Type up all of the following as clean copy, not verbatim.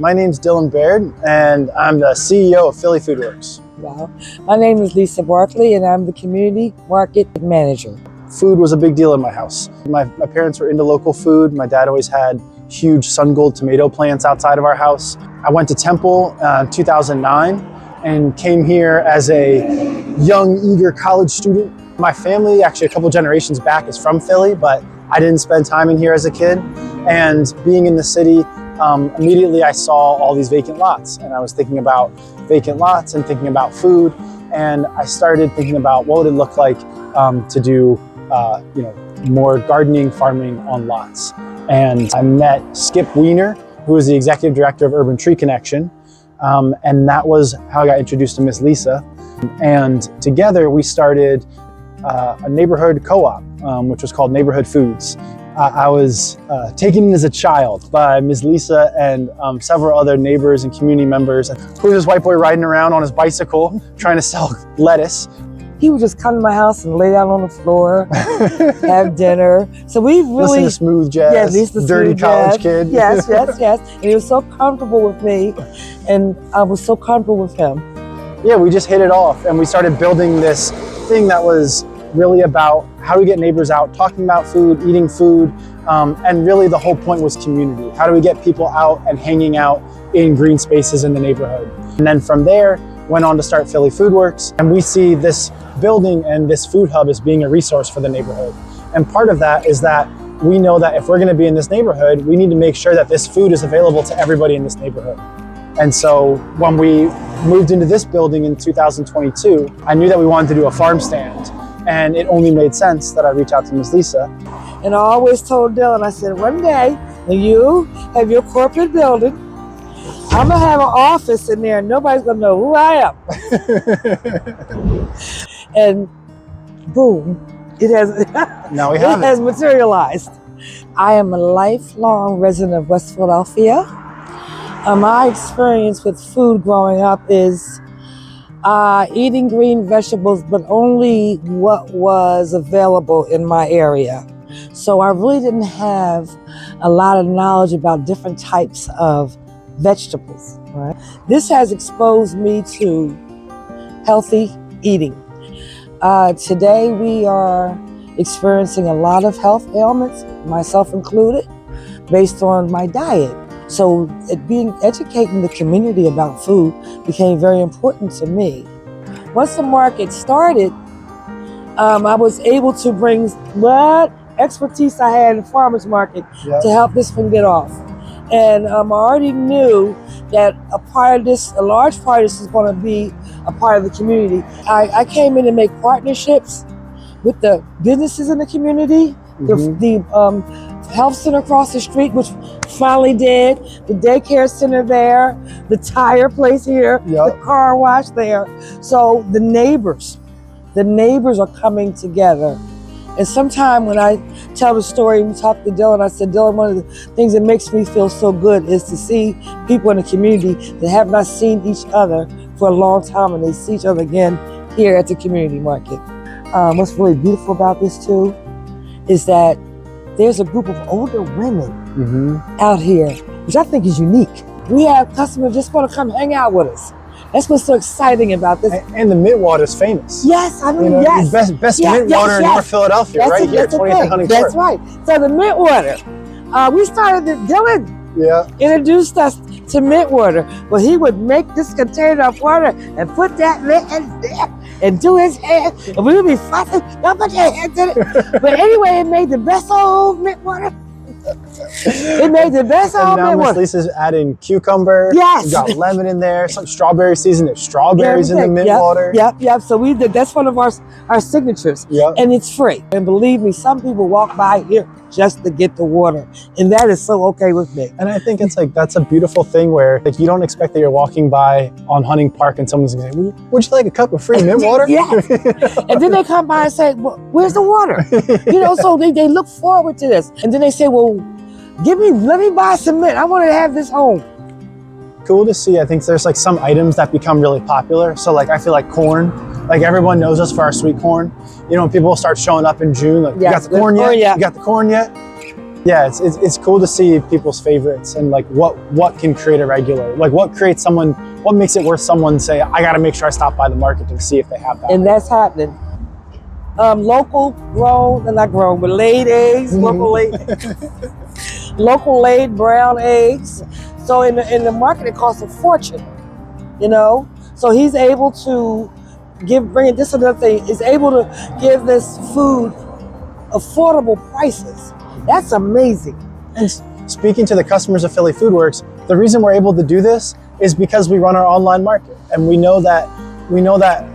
My name's Dylan Baird, and I'm the CEO of Philly Foodworks. Wow. My name is Lisa Barkley, and I'm the Community Market Manager. Food was a big deal in my house. My parents were into local food. My dad always had huge sun gold tomato plants outside of our house. I went to Temple in 2009 and came here as a young, eager college student. My family, actually a couple generations back, is from Philly, but I didn't spend time in here as a kid. And being in the city, immediately I saw all these vacant lots, and I was thinking about vacant lots and thinking about food. And I started thinking about what would it look like to do more gardening, farming on lots. And I met Skip Wiener, who is the executive director of Urban Tree Connection. And that was how I got introduced to Miss Lisa. And together we started a neighborhood co-op, which was called Neighborhood Foods. I was taken in as a child by Ms. Lisa and several other neighbors and community members. Who was this white boy riding around on his bicycle trying to sell lettuce? He would just come to my house and lay down on the floor, have dinner. So we really— Listen to smooth jazz, dirty college kid. Yes. And he was so comfortable with me, and I was so comfortable with him. Yeah, we just hit it off, and we started building this thing that was really about how do we get neighbors out talking about food, eating food, and really the whole point was community. How do we get people out and hanging out in green spaces in the neighborhood? And then from there, went on to start Philly Foodworks, and we see this building and this food hub as being a resource for the neighborhood. And part of that is that we know that if we're going to be in this neighborhood, we need to make sure that this food is available to everybody in this neighborhood. And so when we moved into this building in 2022, I knew that we wanted to do a farm stand. And it only made sense that I reach out to Ms. Lisa. And I always told Dylan, I said, one day when you have your corporate building, I'm gonna have an office in there and nobody's gonna know who I am. And boom, it has materialized. I am a lifelong resident of West Philadelphia. My experience with food growing up is eating green vegetables, but only what was available in my area. So I really didn't have a lot of knowledge about different types of vegetables. Right? This has exposed me to healthy eating. Today we are experiencing a lot of health ailments, myself included, based on my diet. So educating the community about food became very important to me. Once the market started, I was able to bring what expertise I had in the farmers market to help this one get off. And I already knew that a large part of this is going to be a part of the community. I came in to make partnerships with the businesses in the community, the health center across the street, which finally did, the daycare center there, the tire place here, the car wash there. So the neighbors are coming together. And sometime when I tell the story, we talked to Dylan, I said, Dylan, one of the things that makes me feel so good is to see people in the community that have not seen each other for a long time, and they see each other again here at the community market. What's really beautiful about this too is that there's a group of older women out here, which I think is unique. We have customers just want to come hang out with us. That's what's so exciting about this. And the mint water is famous. Yes, I mean, yes. Best mint water in North Philadelphia, right here, 20th and Huntington. That's right. So the mint water, we started, Dylan introduced us to mint water. Well, he would make this container of water and put that mint in there and do his hand, and we would be fussing, don't put your hands in it. But anyway, it made the best old mint water. It made the best old mint water. Now Miss Lisa's adding cucumber. Yes. You got lemon in there. Some strawberry season. There's strawberries in the mint water. Yep. So we did. That's one of our signatures. Yep. And it's free. And believe me, some people walk by here just to get the water, and that is so okay with me. And I think it's like that's a beautiful thing where like you don't expect that you're walking by on Hunting Park and someone's gonna say, "Would you like a cup of free mint water?" Yes. And then they come by and say, well, "Where's the water?" So they look forward to this, and then they say, "Well, let me buy some mint. I want to have this home." Cool to see. I think there's like some items that become really popular. So like I feel like corn, like everyone knows us for our sweet corn. When people start showing up in June, like, you got the corn yet? You got the corn yet? Yeah, it's cool to see people's favorites and like what can create a regular, like what makes it worth someone say, I got to make sure I stop by the market to see if they have that. And that's happening. Local grown, and not grown, but laid eggs, local laid brown eggs. So in the market, it costs a fortune, you know? So he's able to bring it, this another thing, is able to give this food affordable prices. That's amazing. And speaking to the customers of Philly Foodworks, the reason we're able to do this is because we run our online market, and we know that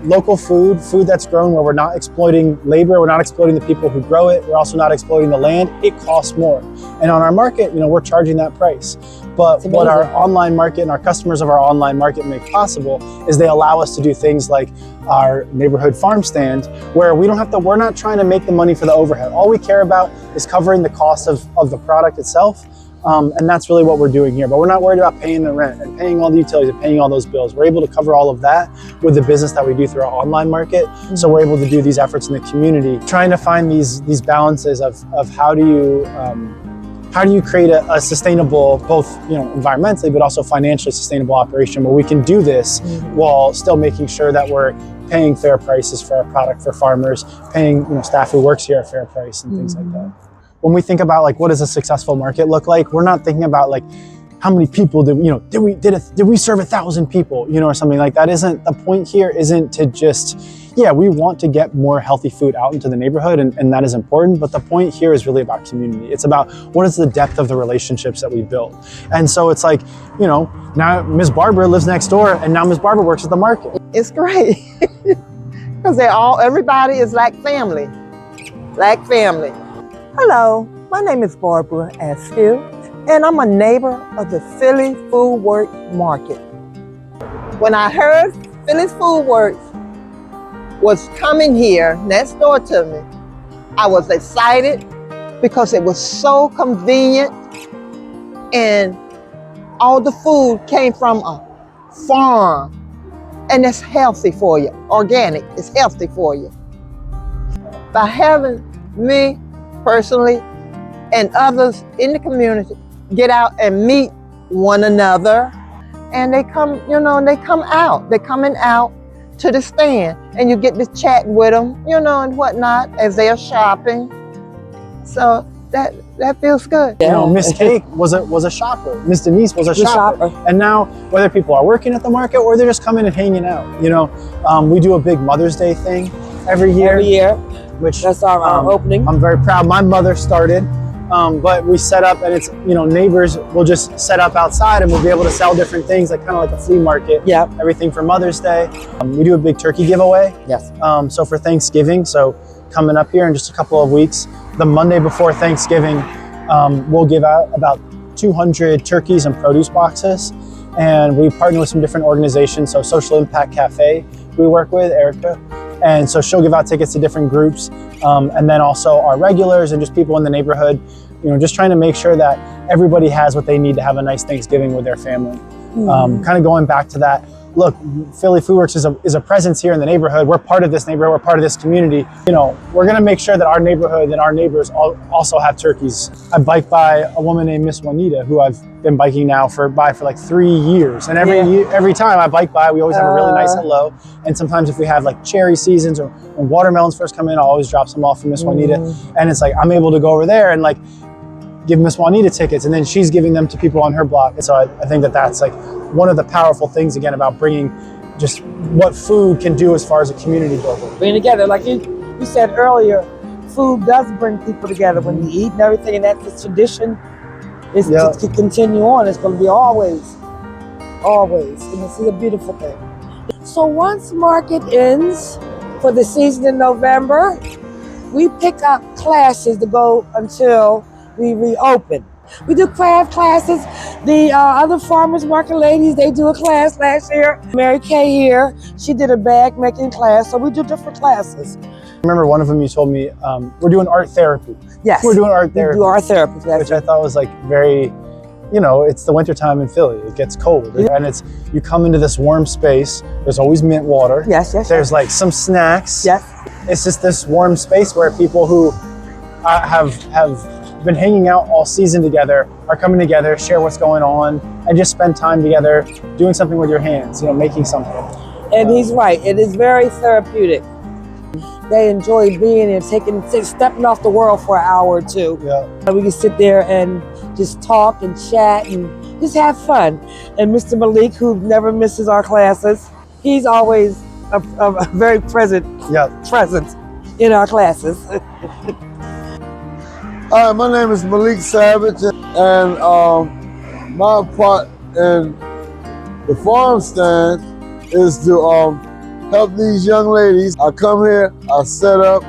local food that's grown where we're not exploiting labor, we're not exploiting the people who grow it, we're also not exploiting the land, it costs more. And on our market, we're charging that price. But what our online market and our customers of our online market make possible is they allow us to do things like our neighborhood farm stand, where we're not trying to make the money for the overhead. All we care about is covering the cost of the product itself. And that's really what we're doing here. But we're not worried about paying the rent and paying all the utilities and paying all those bills. We're able to cover all of that with the business that we do through our online market. So we're able to do these efforts in the community, trying to find these balances of how do you create a sustainable, both environmentally, but also financially sustainable operation where we can do this while still making sure that we're paying fair prices for our product for farmers, paying staff who works here a fair price and things like that. When we think about like what does a successful market look like, we're not thinking about like how many people did we serve 1,000 people, or something like that. Isn't the point here? Isn't to just we want to get more healthy food out into the neighborhood, and that is important. But the point here is really about community. It's about what is the depth of the relationships that we built. And so it's like now Ms. Barbara lives next door, and now Ms. Barbara works at the market. It's great because everybody is like family, Hello, my name is Barbara Askew, and I'm a neighbor of the Philly Foodworks Market. When I heard Philly Foodworks was coming here next door to me, I was excited because it was so convenient, and all the food came from a farm, and it's healthy for you, organic, it's healthy for you. By having me personally and others in the community get out and meet one another, and they come, they're coming out to the stand, and you get to chat with them, and whatnot as they're shopping. So that feels good. Miss Cake was a shopper. Miss Denise was a shopper. And now, whether people are working at the market or they're just coming and hanging out, we do a big Mother's Day thing every year. Which that's our opening. I'm very proud. My mother started, but we set up, and it's neighbors will just set up outside, and we'll be able to sell different things, like kind of like a flea market. Yeah. Everything for Mother's Day. We do a big turkey giveaway. Yes. So for Thanksgiving, coming up here in just a couple of weeks, the Monday before Thanksgiving, we'll give out about 200 turkeys and produce boxes, and we partner with some different organizations. So Social Impact Cafe, we work with Erica. And so she'll give out tickets to different groups, and then also our regulars and just people in the neighborhood, just trying to make sure that everybody has what they need to have a nice Thanksgiving with their family. Kind of going back to that, look, Philly Foodworks is a presence here in the neighborhood. We're part of this neighborhood, we're part of this community. We're gonna make sure that our neighborhood and our neighbors also have turkeys. I bike by a woman named Miss Juanita, who I've been biking now for like 3 years. And every time I bike by, we always have a really nice hello. And sometimes if we have like cherry seasons or when watermelons first come in, I'll always drop some off for Miss Juanita. And it's like, I'm able to go over there and like give Miss Juanita tickets, and then she's giving them to people on her block. And so I think that's like one of the powerful things, again, about bringing just what food can do as far as a community building. Bring together, like you said earlier, food does bring people together when you eat and everything, and that's the tradition. It's to continue on. It's going to be always, and this is a beautiful thing. So once market ends for the season in November, we pick up classes to go until we reopen. We do craft classes. The other farmers market ladies, they do a class last year. Mary Kay here, she did a bag making class. So we do different classes. I remember one of them you told me, we're doing art therapy. Yes. We're doing art therapy. We do art therapy. Which I thought was like very, it's the wintertime in Philly. It gets cold. And you come into this warm space. There's always mint water. Yes. There's like some snacks. Yes. It's just this warm space where people who have been hanging out all season together, are coming together, share what's going on, and just spend time together doing something with your hands, you know, making something. And he's right, it is very therapeutic. They enjoy being here, stepping off the world for an hour or two. Yeah. We can sit there and just talk and chat and just have fun. And Mr. Malik, who never misses our classes, he's always a very present in our classes. Hi, my name is Malik Savage, and my part in the farm stand is to help these young ladies. I come here, I set up,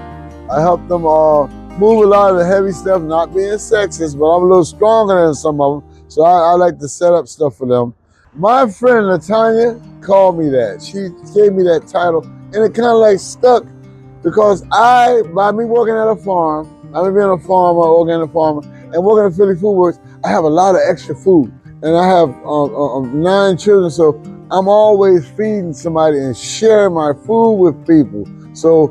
I help them move a lot of the heavy stuff, not being sexist, but I'm a little stronger than some of them, so I like to set up stuff for them. My friend Latanya called me that. She gave me that title, and it kind of like stuck because by me working at a farm, I've been a farmer, organic farmer, and working at Philly Foodworks, I have a lot of extra food. And I have 9 children, so I'm always feeding somebody and sharing my food with people. So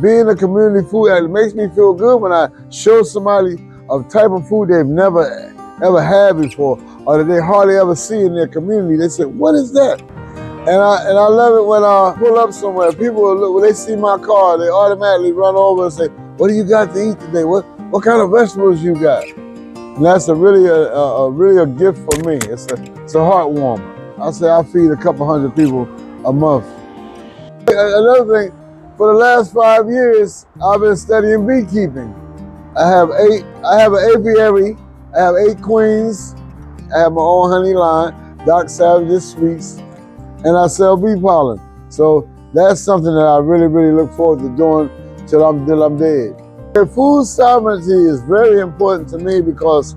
being a community food addict makes me feel good when I show somebody a type of food they've never ever had before, or that they hardly ever see in their community. They say, what is that? And I love it when I pull up somewhere. People will look, when they see my car, they automatically run over and say, what do you got to eat today? What kind of vegetables you got? And that's really a gift for me. It's a heart warmer. I say I feed a couple hundred people a month. Another thing, for the last 5 years, I've been studying beekeeping. I have an apiary, I have 8 queens, I have my own honey line, Doc Savage's Sweets, and I sell bee pollen. So that's something that I really, really look forward to doing till I'm dead. Food sovereignty is very important to me because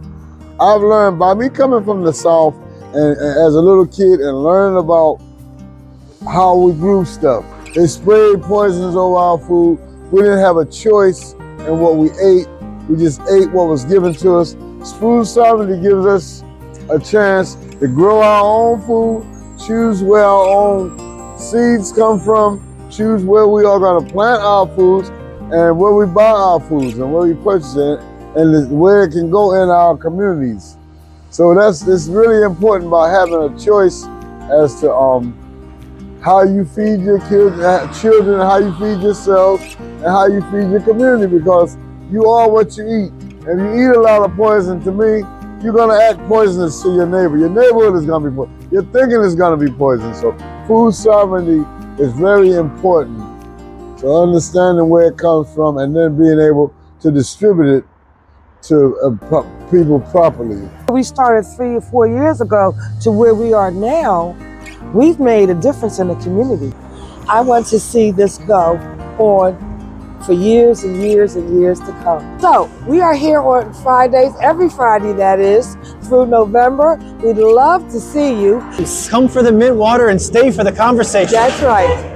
I've learned by me coming from the South and as a little kid and learning about how we grew stuff. They sprayed poisons over our food. We didn't have a choice in what we ate. We just ate what was given to us. Food sovereignty gives us a chance to grow our own food, choose where our own seeds come from, choose where we are going to plant our foods, and where we buy our foods and where we purchase it, and where it can go in our communities. So it's really important by having a choice as to how you feed your children, how you feed yourself, and how you feed your community, because you are what you eat. If you eat a lot of poison, to me, you're gonna act poisonous to your neighbor. Your neighborhood is gonna be poison. Your thinking is gonna be poison. So food sovereignty is very important. So understanding where it comes from and then being able to distribute it to people properly. We started 3 or 4 years ago to where we are now. We've made a difference in the community. I want to see this go on for years and years and years to come. So we are here on Fridays, every Friday that is, through November. We'd love to see you. Come for the mint water and stay for the conversation. That's right.